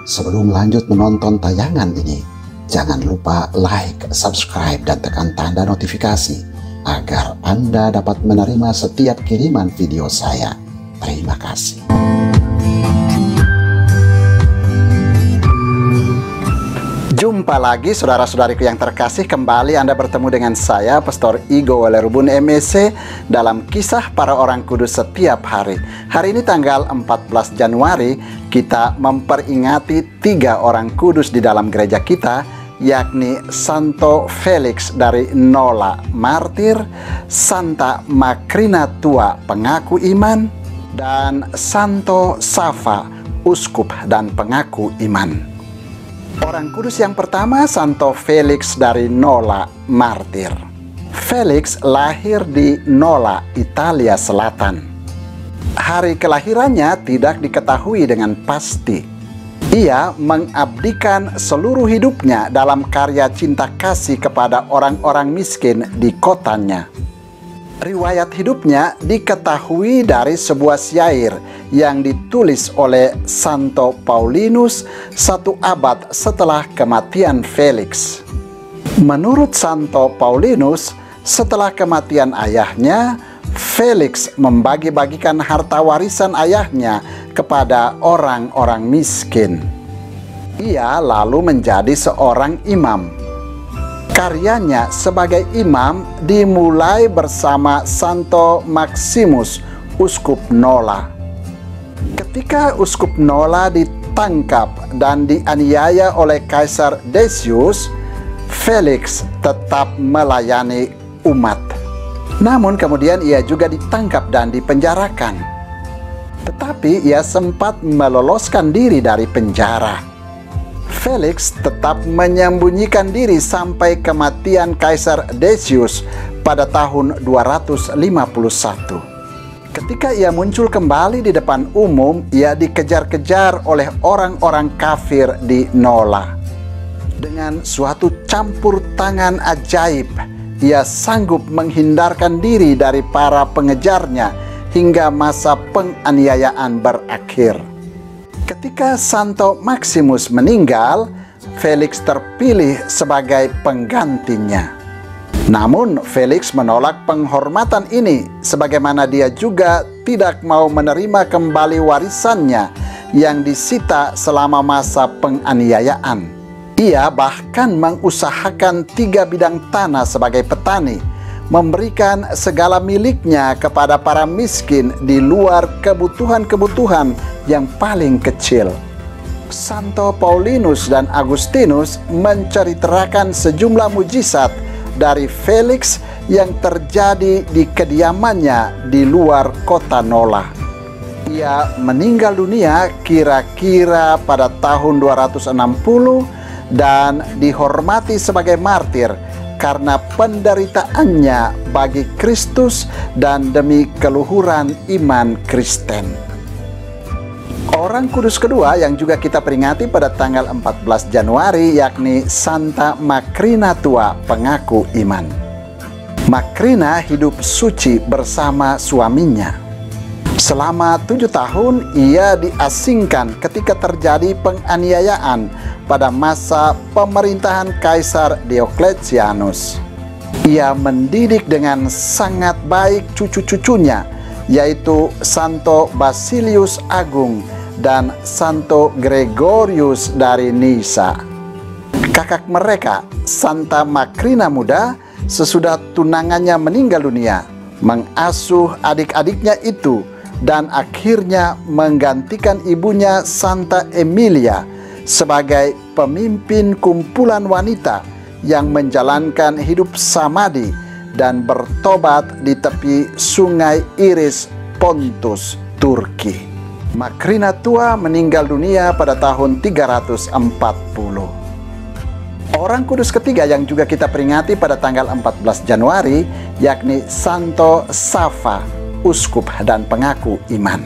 Sebelum lanjut menonton tayangan ini, jangan lupa like, subscribe, dan tekan tanda notifikasi agar Anda dapat menerima setiap kiriman video saya. Terima kasih. Jumpa lagi saudara-saudariku yang terkasih, kembali Anda bertemu dengan saya, Pastor Igo Walerubun MEC, dalam kisah para orang kudus setiap hari. Hari ini tanggal 14 Januari, kita memperingati 3 orang kudus di dalam gereja kita, yakni Santo Felix dari Nola, martir, Santa Macrina Tua, pengaku iman, dan Santo Safa, uskup dan pengaku iman. Orang kudus yang pertama, Santo Felix dari Nola, martir. Felix lahir di Nola, Italia Selatan. Hari kelahirannya tidak diketahui dengan pasti. Ia mengabdikan seluruh hidupnya dalam karya cinta kasih kepada orang-orang miskin di kotanya. Riwayat hidupnya diketahui dari sebuah syair yang ditulis oleh Santo Paulinus 1 abad setelah kematian Felix. Menurut Santo Paulinus, setelah kematian ayahnya, Felix membagi-bagikan harta warisan ayahnya kepada orang-orang miskin. Ia lalu menjadi seorang imam. Karyanya sebagai imam dimulai bersama Santo Maximus, uskup Nola. Ketika uskup Nola ditangkap dan dianiaya oleh Kaisar Decius, Felix tetap melayani umat. Namun kemudian ia juga ditangkap dan dipenjarakan. Tetapi ia sempat meloloskan diri dari penjara. Felix tetap menyembunyikan diri sampai kematian Kaisar Decius pada tahun 251. Ketika ia muncul kembali di depan umum, ia dikejar-kejar oleh orang-orang kafir di Nola. Dengan suatu campur tangan ajaib, ia sanggup menghindarkan diri dari para pengejarnya hingga masa penganiayaan berakhir. Ketika Santo Maximus meninggal, Felix terpilih sebagai penggantinya. Namun Felix menolak penghormatan ini, sebagaimana dia juga tidak mau menerima kembali warisannya yang disita selama masa penganiayaan. Ia bahkan mengusahakan 3 bidang tanah sebagai petani, memberikan segala miliknya kepada para miskin di luar kebutuhan-kebutuhan yang paling kecil. Santo Paulinus dan Agustinus menceritakan sejumlah mujizat dari Felix yang terjadi di kediamannya di luar kota Nola. Ia meninggal dunia kira-kira pada tahun 260 dan dihormati sebagai martir karena penderitaannya bagi Kristus dan demi keluhuran iman Kristen. Orang kudus kedua yang juga kita peringati pada tanggal 14 Januari yakni Santa Macrina Tua, pengaku iman. Macrina hidup suci bersama suaminya. Selama 7 tahun ia diasingkan ketika terjadi penganiayaan pada masa pemerintahan Kaisar Diocletianus. Ia mendidik dengan sangat baik cucu-cucunya, yaitu Santo Basilius Agung dan Santo Gregorius dari Nisa. Kakak mereka, Santa Macrina muda, sesudah tunangannya meninggal dunia, mengasuh adik-adiknya itu dan akhirnya menggantikan ibunya Santa Emilia sebagai pemimpin kumpulan wanita yang menjalankan hidup samadi dan bertobat di tepi sungai Iris, Pontus, Turki. Macrina Tua meninggal dunia pada tahun 340. Orang kudus ketiga yang juga kita peringati pada tanggal 14 Januari yakni Santo Safa, uskup dan pengaku iman.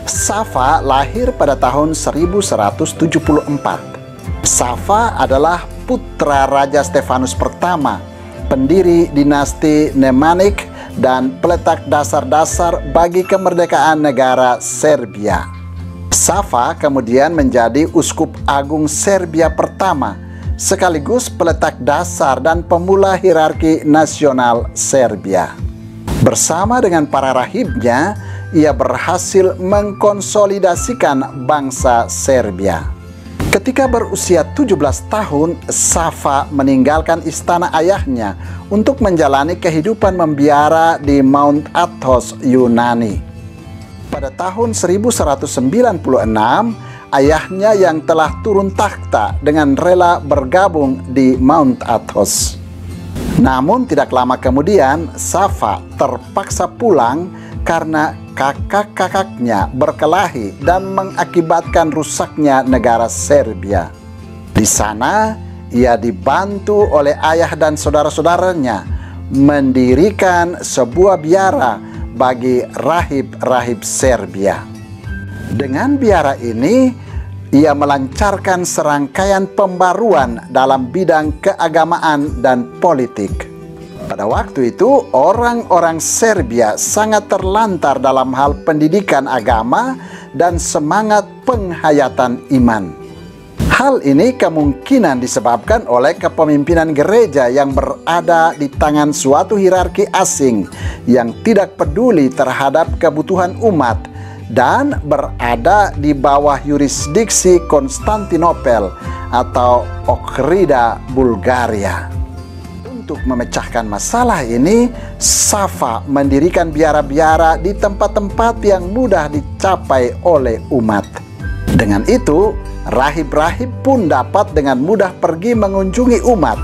Safa lahir pada tahun 1174. Safa adalah putra Raja Stefanus pertama, pendiri dinasti Nemanik dan peletak dasar-dasar bagi kemerdekaan negara Serbia. Sava kemudian menjadi uskup agung Serbia pertama, sekaligus peletak dasar dan pemula hierarki nasional Serbia. Bersama dengan para rahibnya, ia berhasil mengkonsolidasikan bangsa Serbia. Ketika berusia 17 tahun, Sava meninggalkan istana ayahnya untuk menjalani kehidupan membiara di Mount Athos, Yunani. Pada tahun 1196, ayahnya yang telah turun takhta dengan rela bergabung di Mount Athos. Namun tidak lama kemudian, Sava terpaksa pulang karena kakak-kakaknya berkelahi dan mengakibatkan rusaknya negara Serbia. Di sana, ia dibantu oleh ayah dan saudara-saudaranya mendirikan sebuah biara bagi rahib-rahib Serbia. Dengan biara ini, ia melancarkan serangkaian pembaruan dalam bidang keagamaan dan politik. Pada waktu itu, orang-orang Serbia sangat terlantar dalam hal pendidikan agama dan semangat penghayatan iman. Hal ini kemungkinan disebabkan oleh kepemimpinan gereja yang berada di tangan suatu hierarki asing yang tidak peduli terhadap kebutuhan umat dan berada di bawah yurisdiksi Konstantinopel atau Ohrida, Bulgaria. Untuk memecahkan masalah ini, Sava mendirikan biara-biara di tempat-tempat yang mudah dicapai oleh umat. Dengan itu, rahib-rahib pun dapat dengan mudah pergi mengunjungi umat,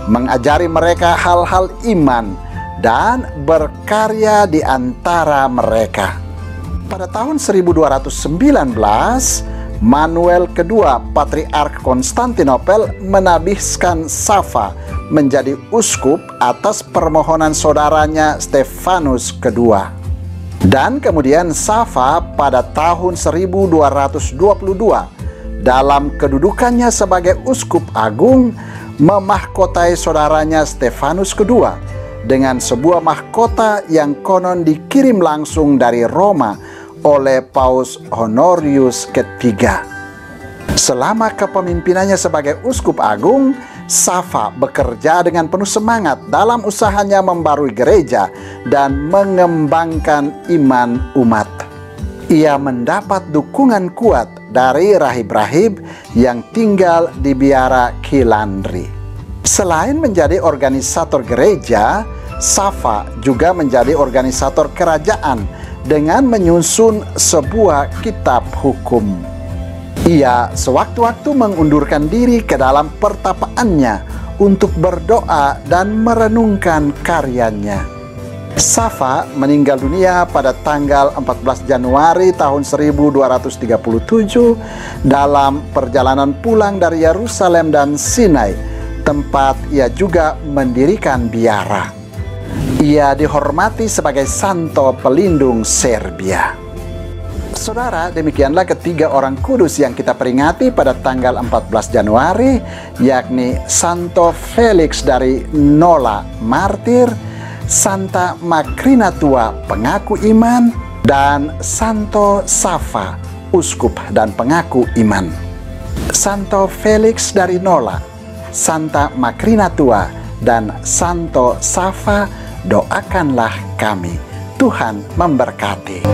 mengajari mereka hal-hal iman, dan berkarya di antara mereka. Pada tahun 1219, Manuel II, Patriark Konstantinopel, menabiskan Sava menjadi uskup atas permohonan saudaranya Stefanus II. Dan kemudian Sava pada tahun 1222, dalam kedudukannya sebagai uskup agung, memahkotai saudaranya Stefanus II dengan sebuah mahkota yang konon dikirim langsung dari Roma oleh Paus Honorius ketiga. Selama kepemimpinannya sebagai uskup agung, Sava bekerja dengan penuh semangat dalam usahanya membarui gereja dan mengembangkan iman umat. Ia mendapat dukungan kuat dari rahib-rahib yang tinggal di biara Kilandri. Selain menjadi organisator gereja, Sava juga menjadi organisator kerajaan dengan menyusun sebuah kitab hukum. Ia sewaktu-waktu mengundurkan diri ke dalam pertapaannya untuk berdoa dan merenungkan karyanya. Sava meninggal dunia pada tanggal 14 Januari tahun 1237 dalam perjalanan pulang dari Yerusalem dan Sinai, tempat ia juga mendirikan biara. Ia dihormati sebagai santo pelindung Serbia. Saudara, demikianlah ketiga orang kudus yang kita peringati pada tanggal 14 Januari, yakni Santo Felix dari Nola, martir, Santa Makrina Tua, pengaku iman, dan Santo Sava, uskup dan pengaku iman. Santo Felix dari Nola, Santa Makrina Tua, dan Santo Sava, doakanlah kami. Tuhan memberkati.